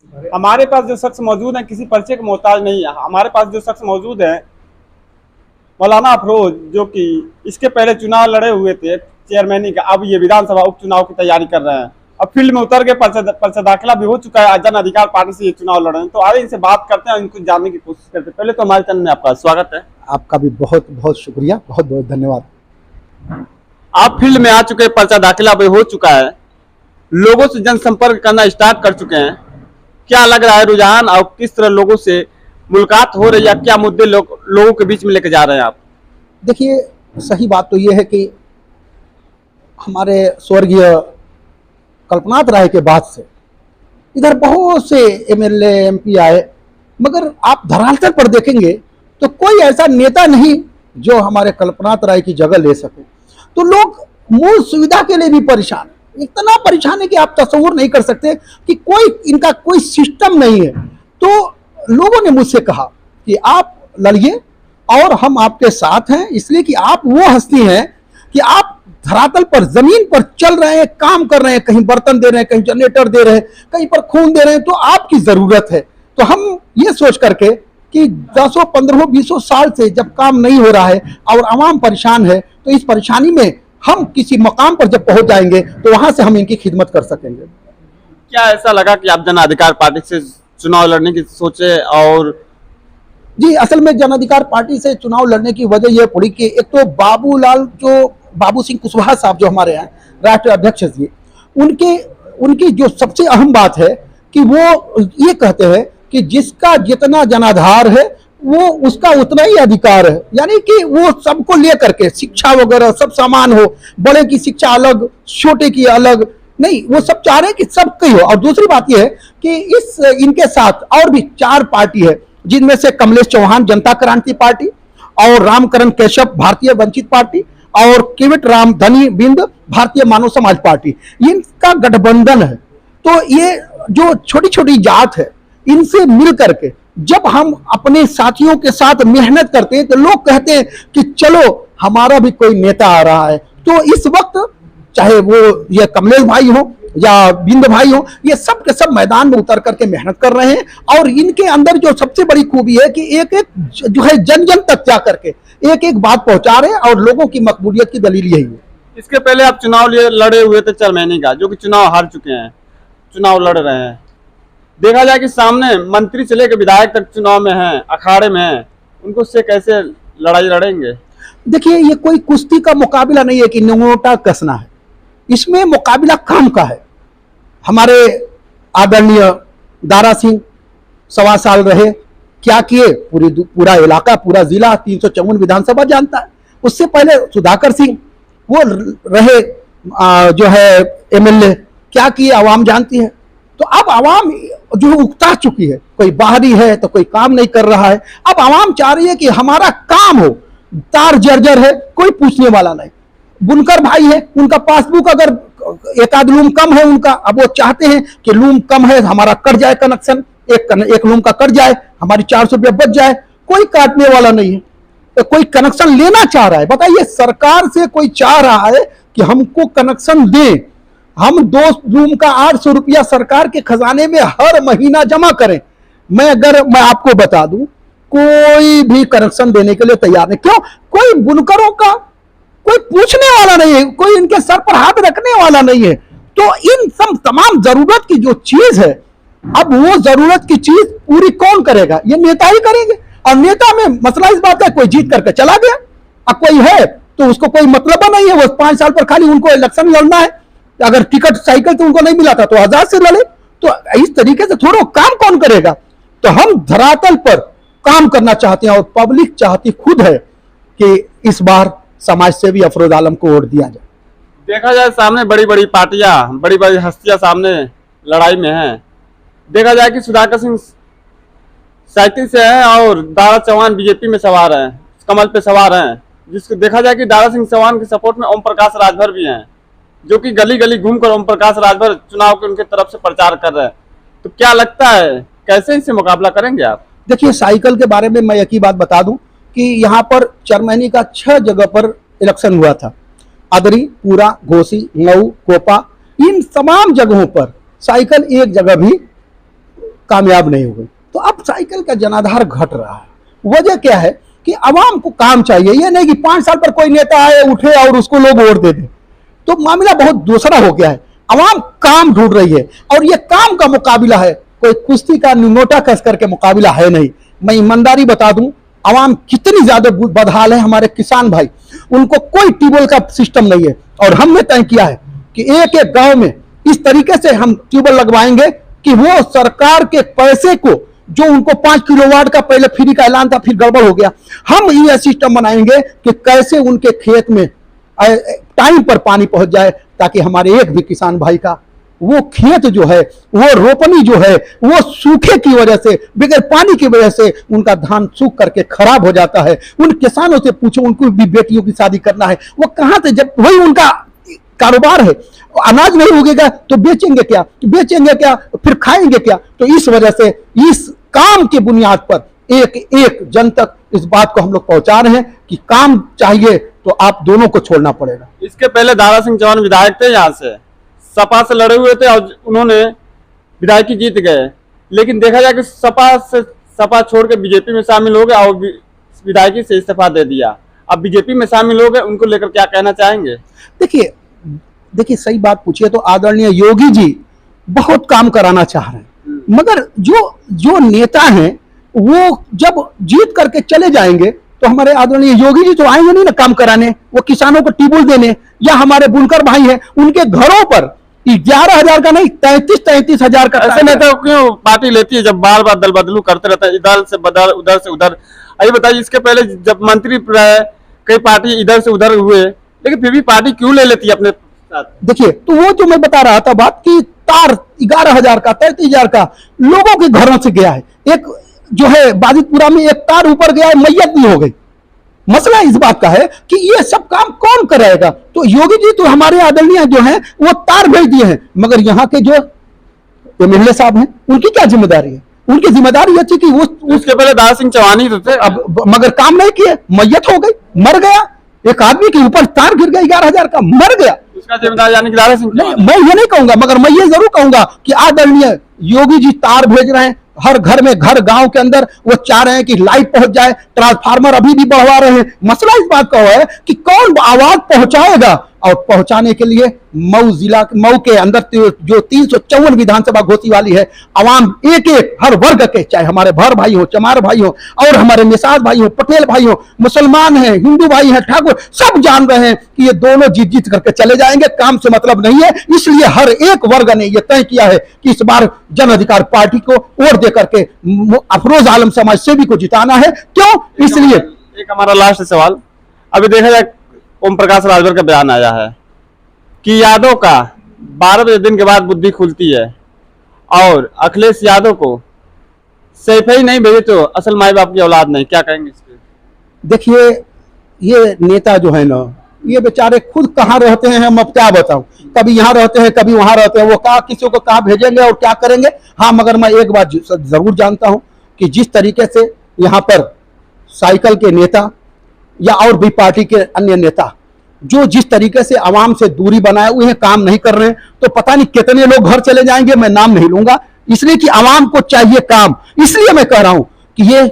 हमारे पास जो शख्स मौजूद है किसी परिचय के मोहताज नहीं है। हमारे पास जो शख्स मौजूद है मौलाना अफरोज, जो कि इसके पहले चुनाव लड़े हुए थे चेयरमैनी का, अब ये विधानसभा उपचुनाव की तैयारी कर रहे हैं। अब फील्ड में उतर के पर्चा दाखिला भी हो चुका है, जन अधिकार पार्टी से ये चुनाव लड़ रहे हैं। तो आइए इनसे बात करते हैं, इनको जानने की कोशिश करते हैं। पहले तो हमारे चैनल में आपका स्वागत है। आपका भी बहुत बहुत शुक्रिया, बहुत बहुत धन्यवाद। आप फील्ड में आ चुके हैं, पर्चा दाखिला भी हो चुका है, लोगों से जनसंपर्क करना स्टार्ट कर चुके हैं। क्या लग रहा है रुझान, और किस तरह लोगों से मुलाकात हो रही है, क्या मुद्दे लोगों के बीच में लेके जा रहे हैं आप? देखिए, सही बात तो ये है कि हमारे स्वर्गीय कल्पनाथ राय के बाद से इधर बहुत से एमएलए एमपी आए, मगर आप धरातल पर देखेंगे तो कोई ऐसा नेता नहीं जो हमारे कल्पनाथ राय की जगह ले सके। तो लोग मूल सुविधा के लिए भी परेशान, इतना परेशान है कि आप तस्वीर नहीं कर सकते कि कोई इनका कोई सिस्टम नहीं है। तो लोगों ने मुझसे कहा कि आप लड़िए और हम आपके साथ हैं, इसलिए कि आप वो हस्ती हैं कि आप धरातल पर जमीन पर चल रहे हैं, काम कर रहे हैं, कहीं बर्तन दे रहे हैं, कहीं जनरेटर दे रहे हैं, कहीं पर खून दे रहे हैं, तो आपकी जरूरत है। तो हम ये सोच करके कि 10, 15, 20 साल से जब काम नहीं हो रहा है और आवाम परेशान है, तो इस परेशानी में हम किसी मकाम पर जब पहुंच जाएंगे तो वहां से हम इनकी खिदमत कर सकेंगे। क्या ऐसा लगा कि आप जन अधिकार पार्टी से चुनाव लड़ने की सोचे? और जी, असल में जन अधिकार पार्टी से चुनाव लड़ने की वजह यह पड़ी कि एक तो बाबू सिंह कुशवाहा साहब जो हमारे यहाँ राष्ट्रीय अध्यक्ष जी, उनकी जो सबसे अहम बात है कि वो ये कहते हैं कि जिसका जितना जनाधार है वो उसका उतना ही अधिकार है। यानी कि वो सबको लेकर के शिक्षा वगैरह सब समान हो, बड़े की शिक्षा अलग, छोटे की अलग नहीं, वो सब चाह रहे हैं कि सबकी हो। और दूसरी बात यह है कि इनके साथ और भी 4 पार्टी है, जिनमें से कमलेश चौहान जनता क्रांति पार्टी, और रामकरण कैशव भारतीय वंचित पार्टी, और किविट राम धनी बिंद भारतीय मानव समाज पार्टी, इनका गठबंधन है। तो ये जो छोटी छोटी जात है, इनसे मिल करके जब हम अपने साथियों के साथ मेहनत करते हैं तो लोग कहते हैं कि चलो हमारा भी कोई नेता आ रहा है। तो इस वक्त चाहे वो ये कमलेश भाई हो या बिंद भाई हो, ये सब के सब मैदान में उतर करके मेहनत कर रहे हैं। और इनके अंदर जो सबसे बड़ी खूबी है कि एक एक जो है जन जन तक जा करके एक एक बात पहुंचा रहे हैं, और लोगों की मकबूलियत की दलील यही है। इसके पहले आप चुनाव लड़े हुए थे चेयरमैनी का, जो कि चुनाव हार चुके हैं, चुनाव लड़ रहे हैं। देखा जाए कि सामने मंत्री से लेकर विधायक तक चुनाव में हैं, अखाड़े में हैं, उनको से कैसे लड़ाई लड़ेंगे? देखिए, ये कोई कुश्ती का मुकाबला नहीं है कि नोटा कसना है, इसमें मुकाबला काम का है। हमारे आदरणीय दारा सिंह 1.25 साल रहे, क्या किए? पूरा इलाका, पूरा जिला 354 विधानसभा जानता है। उससे पहले सुधाकर सिंह वो रहे जो है एमएलए, क्या किए आवाम जानती है। तो अब आवाम जो उकता चुकी है, कोई बाहरी है तो कोई काम नहीं कर रहा है। अब आवाम चाह रही है कि हमारा काम हो, तार जर्जर है, कोई पूछने वाला नहीं। बुनकर भाई है, उनका पासबुक अगर एक आध लूम कम है उनका, अब वो चाहते हैं कि लूम कम है, हमारा कट जाए कनेक्शन, एक लूम का कट जाए, हमारी 400 रुपया बच जाए। कोई काटने वाला नहीं है, तो कोई कनेक्शन लेना चाह रहा है। बताइए, सरकार से कोई चाह रहा है कि हमको कनेक्शन दे, हम 2 लूम का 800 रुपया सरकार के खजाने में हर महीना जमा करें। मैं आपको बता दूं, कोई भी कनेक्शन देने के लिए तैयार नहीं। क्यों? कोई बुनकरों का कोई पूछने वाला नहीं है, कोई इनके सर पर हाथ रखने वाला नहीं है। तो इन सब तमाम जरूरत की जो चीज है, अब वो जरूरत की चीज पूरी कौन करेगा? ये नेता ही करेंगे। और नेता में मसला इस बात है, कोई जीत करके चला गया, अब कोई है तो उसको कोई मतलब नहीं है, वो 5 साल पर खाली उनको इलेक्शन लड़ना है। अगर टिकट साइकिल तो उनको नहीं मिला था तो आजाद से लड़े। तो इस तरीके से थोड़ा काम कौन करेगा? तो हम धरातल पर काम करना चाहते हैं, और पब्लिक चाहती खुद है कि इस बार समाज सेवी अफरोज आलम को वोट दिया जाए। देखा जाए सामने बड़ी बड़ी पार्टियां, बड़ी बड़ी हस्तियां सामने लड़ाई में हैं। देखा जाए कि सुधाकर सिंह साइकिल से हैं और दारा चौहान बीजेपी में सवार हैं, कमल पे सवार हैं। जिसको देखा जाए कि दारा सिंह चौहान के सपोर्ट में ओम प्रकाश राजभर भी हैं, जो कि गली गली घूमकर ओम प्रकाश राजभर चुनाव के उनके तरफ से प्रचार कर रहे हैं। तो क्या लगता है, कैसे इनसे मुकाबला करेंगे आप? देखिए, साइकिल के बारे में मैं एक ही बात बता दूं कि यहाँ पर चेयरमैनी का 6 जगह पर इलेक्शन हुआ था। अदरी, पूरा, घोसी, मऊ, कोपा, इन तमाम जगहों पर साइकिल एक जगह भी कामयाब नहीं हो गई। तो अब साइकिल का जनाधार घट रहा है। वजह क्या है कि आवाम को काम चाहिए, ये नहीं कि 5 साल पर कोई नेता आए उठे और उसको लोग वोट दे दें। तो मामला बहुत दूसरा हो गया है। आवाम काम ढूंढ रही है और ये काम का मुकाबला है, कोई कुश्ती का निमोटा कस करके मुकाबला है नहीं। मैं ईमानदारी बता दूं, आवाम कितनी ज्यादा बदहाल है। हमारे किसान भाई, उनको कोई ट्यूबवेल का सिस्टम नहीं है और हमने तय किया है कि एक एक गांव में इस तरीके से हम ट्यूबवेल लगवाएंगे कि वो सरकार के पैसे को, जो उनको 5 किलोवाट का पहले फ्री का ऐलान था, फिर गड़बड़ हो गया, हम ये सिस्टम बनाएंगे कि कैसे उनके खेत में टाइम पर पानी पहुंच जाए, ताकि हमारे एक भी किसान भाई का वो खेत जो है, वो रोपनी जो है, वो सूखे की वजह से, बगैर पानी की वजह से उनका धान सूख करके खराब हो जाता है। उन किसानों से पूछो, उनको भी बेटियों की शादी करना है, वो कहां से, जब वही उनका कारोबार है, अनाज नहीं उगेगा तो बेचेंगे क्या, फिर खाएंगे क्या। तो इस वजह से इस काम के बुनियाद पर एक एक जन तक इस बात को हम लोग पहुंचा रहे हैं कि काम चाहिए तो आप दोनों को छोड़ना पड़ेगा। इसके पहले दारा सिंह चौहान विधायक थे, यहाँ से सपा से लड़े हुए थे और उन्होंने विधायकी जीत गए। लेकिन देखा जाए कि सपा छोड़ के बीजेपी में शामिल हो गए और विधायकी से इस्तीफा दे दिया। अब बीजेपी में शामिल हो गए, उनको लेकर क्या कहना चाहेंगे? देखिए सही बात पूछिए तो आदरणीय योगी जी बहुत काम कराना चाह रहे हैं, मगर जो नेता हैं वो जब जीत करके चले जाएंगे तो हमारे आदरणीय योगी जी तो आएंगे नहीं ना काम कराने, वो किसानों को ट्यूबवेल देने, या हमारे बुनकर भाई हैं उनके घरों पर 11,000 का नहीं 33,000 का। ऐसे नेता क्यों पार्टी लेती है जब बार बार दल बदलू करते रहता है, इधर से बदल उधर से उधर? आइए बताइए, इसके पहले जब मंत्री रहे कई पार्टी इधर से उधर हुए, लेकिन फिर भी पार्टी क्यों ले लेती है अपने साथ? देखिए, तो वो जो मैं बता रहा था बात कि तार 11,000 का 33,000 का लोगों के घरों से गया है। एक जो है बाजितपुरा में एक तार ऊपर गया है, मैयत भी हो गई। मसला इस बात का है कि ये सब काम कौन करेगा? तो योगी जी तो हमारे आदरणीय जो हैं वो तार भेज दिए हैं, मगर यहाँ के जो एमएलए साहब हैं उनकी क्या जिम्मेदारी है? उनकी जिम्मेदारी ये थी कि वो उसके पहले दारा सिंह चौहान ही तो थे, अब मगर काम नहीं किए, मैयत हो गई, मर गया। एक आदमी के ऊपर तार गिर गया 11,000 का, मर गया, उसका जिम्मेदार यानी कि दारा सिंह? मैं ये नहीं कहूंगा, मगर मैं ये जरूर कहूंगा कि आदरणीय योगी जी तार भेज रहे हैं हर घर में, घर गांव के अंदर। वो चाह रहे हैं कि लाइट पहुंच जाए, ट्रांसफार्मर अभी भी बढ़वा रहे हैं। मसला इस बात का है कि कौन आवाज पहुंचाएगा, और पहुंचाने के लिए मऊ के अंदर जो 354 विधानसभा घोषी वाली है, आवाम एक एक हर वर्ग के, चाहे हमारे भर भाई हो, चमार भाई हो, और हमारे निषाद भाई हो, पटेल भाई हो, मुसलमान हैं, हिंदू भाई हैं, ठाकुर, सब जान रहे हैं कि ये दोनों जीत करके चले जाएंगे, काम से मतलब नहीं है। इसलिए हर एक वर्ग ने यह तय किया है कि इस बार जन अधिकार पार्टी को वोट दे करके अफरोज आलम समाज सेवी को जिताना है। क्यों? इसलिए एक हमारा लास्ट सवाल, अभी देखा जाए ओम प्रकाश राजभर का बयान आया है कि यादव का 12 बजे दिन के बाद बुद्धि खुलती है, और अखिलेश यादव को सैफ ही नहीं भेजे तो असल माई बाप की औलाद नहीं। क्या कहेंगे इस पे? देखिए, ये नेता जो है ना, ये बेचारे खुद कहाँ रहते हैं, हम अब क्या बताऊं, कभी यहाँ रहते हैं कभी वहां रहते हैं, वो कहा किसी को कहाँ भेजेंगे और क्या करेंगे। हाँ, मगर मैं एक बात जरूर जानता हूं कि जिस तरीके से यहाँ पर साइकिल के नेता या और भी पार्टी के अन्य नेता जो जिस तरीके से आवाम से दूरी बनाए हुए हैं, काम नहीं कर रहे हैं, तो पता नहीं कितने लोग घर चले जाएंगे। मैं नाम नहीं लूंगा, इसलिए कि आवाम को चाहिए काम। इसलिए मैं कह रहा हूं कि ये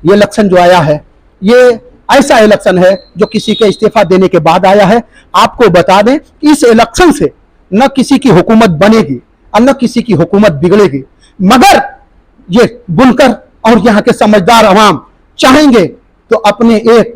इलेक्शन जो आया है, ये ऐसा इलेक्शन है जो किसी के इस्तीफा देने के बाद आया है। आपको बता दें कि इस इलेक्शन से न किसी की हुकूमत बनेगी और न किसी की हुकूमत बिगड़ेगी, मगर ये बुनकर और यहाँ के समझदार आवाम चाहेंगे तो अपने एक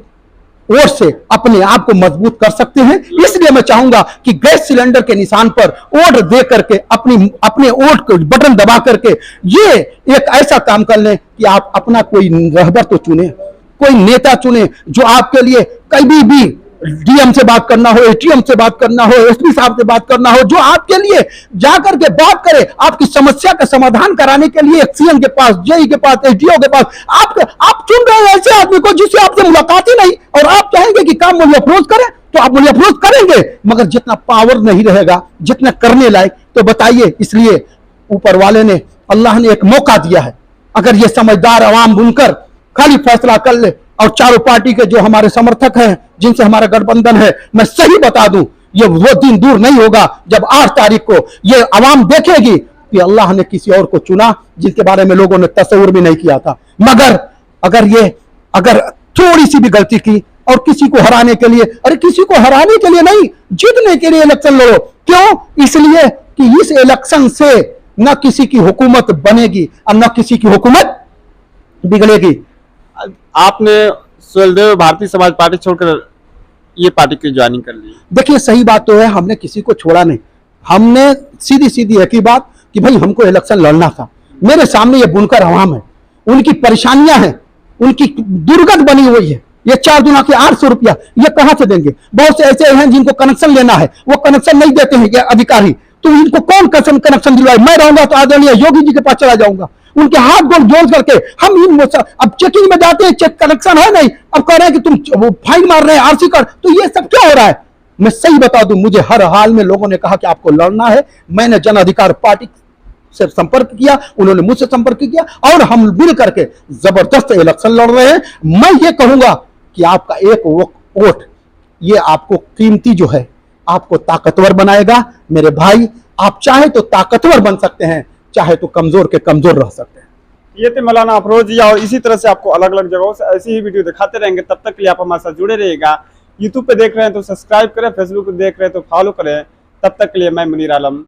वोट से अपने आप को मजबूत कर सकते हैं। इसलिए मैं चाहूंगा कि गैस सिलेंडर के निशान पर वोट दे करके अपने वोट को बटन दबा करके ये एक ऐसा काम कर लें कि आप अपना कोई रहबर तो चुने, कोई नेता चुने जो आपके लिए कभी भी डीएम से बात करना हो, एटीएम से बात करना हो, एसपी साहब से बात करना हो, जो आपके लिए जाकर के बात करे, आपकी समस्या का समाधान कराने के लिए सीएम के पास, जेई के पास, एसडीओ के पास, आप चुन रहे हैं ऐसे आदमी को जिससे आपसे मुलाकात ही नहीं, और आप चाहेंगे कि काम मुझे अप्रोच करें तो आप मुझे अप्रोच करेंगे, मगर जितना पावर नहीं रहेगा, जितना करने लायक, तो बताइए। इसलिए ऊपर वाले ने, अल्लाह ने एक मौका दिया है, अगर ये समझदार आवाम बुनकर खाली फैसला कर ले, और चारों पार्टी के जो हमारे समर्थक हैं, जिनसे हमारा गठबंधन है, मैं सही बता दूं, ये वो दिन दूर नहीं होगा जब 8 तारीख को ये आवाम देखेगी कि अल्लाह ने किसी और को चुना जिनके बारे में लोगों ने तस्वुर भी नहीं किया था। मगर अगर थोड़ी सी भी गलती की और किसी को हराने के लिए, अरे किसी को हराने के लिए नहीं, जीतने के लिए इलेक्शन लड़ो। क्यों? इसलिए कि इस इलेक्शन से न किसी की हुकूमत बनेगी और न किसी की हुकूमत बिगड़ेगी। आपने सुहेलदेव भारतीय समाज पार्टी छोड़कर ये पार्टी की ज्वाइनिंग कर ली। देखिए सही बात तो है, हमने किसी को छोड़ा नहीं। हमने सीधी सीधी एक ही बात कि भाई हमको इलेक्शन लड़ना था। मेरे सामने ये बुनकर आवाम है, उनकी परेशानियां हैं, उनकी दुर्गत बनी हुई है। ये 4 दुना के 800 रुपया ये कहां से देंगे? बहुत से ऐसे हैं जिनको कनेक्शन लेना है, वो कनेक्शन नहीं देते हैं ये अधिकारी। तो इनको कौन कनेक्शन दिलवाए? मैं रहूंगा तो आदरणीय योगी जी के पास चला जाऊंगा, उनके हाथ गोड़ जोड़ करके हम इन अब चेकिंग में जाते हैं, चेक कनेक्शन है नहीं, अब कह रहे हैं कि तुम फाइन मार रहे हैं आरसी कार्ड। तो ये सब क्या हो रहा है? मैं सही बता दूं, मुझे हर हाल में लोगों ने कहा कि आपको लड़ना है। मैंने जन अधिकार पार्टी से संपर्क किया, उन्होंने मुझसे संपर्क किया और हम मिल करके जबरदस्त इलेक्शन लड़ रहे हैं। मैं ये कहूंगा कि आपका एक वोट ये आपको कीमती जो है, आपको ताकतवर बनाएगा। मेरे भाई, आप चाहे तो ताकतवर बन सकते हैं, चाहे तो कमजोर के कमजोर रह सकते हैं। ये थे मौलाना अफरोज जी, और इसी तरह से आपको अलग अलग जगहों से ऐसी ही वीडियो दिखाते रहेंगे। तब तक के लिए आप हमारे साथ जुड़े रहिएगा। यूट्यूब पे देख रहे हैं तो सब्सक्राइब करें, फेसबुक पे देख रहे हैं तो फॉलो करें। तब तक के लिए मैं मुनीर आलम।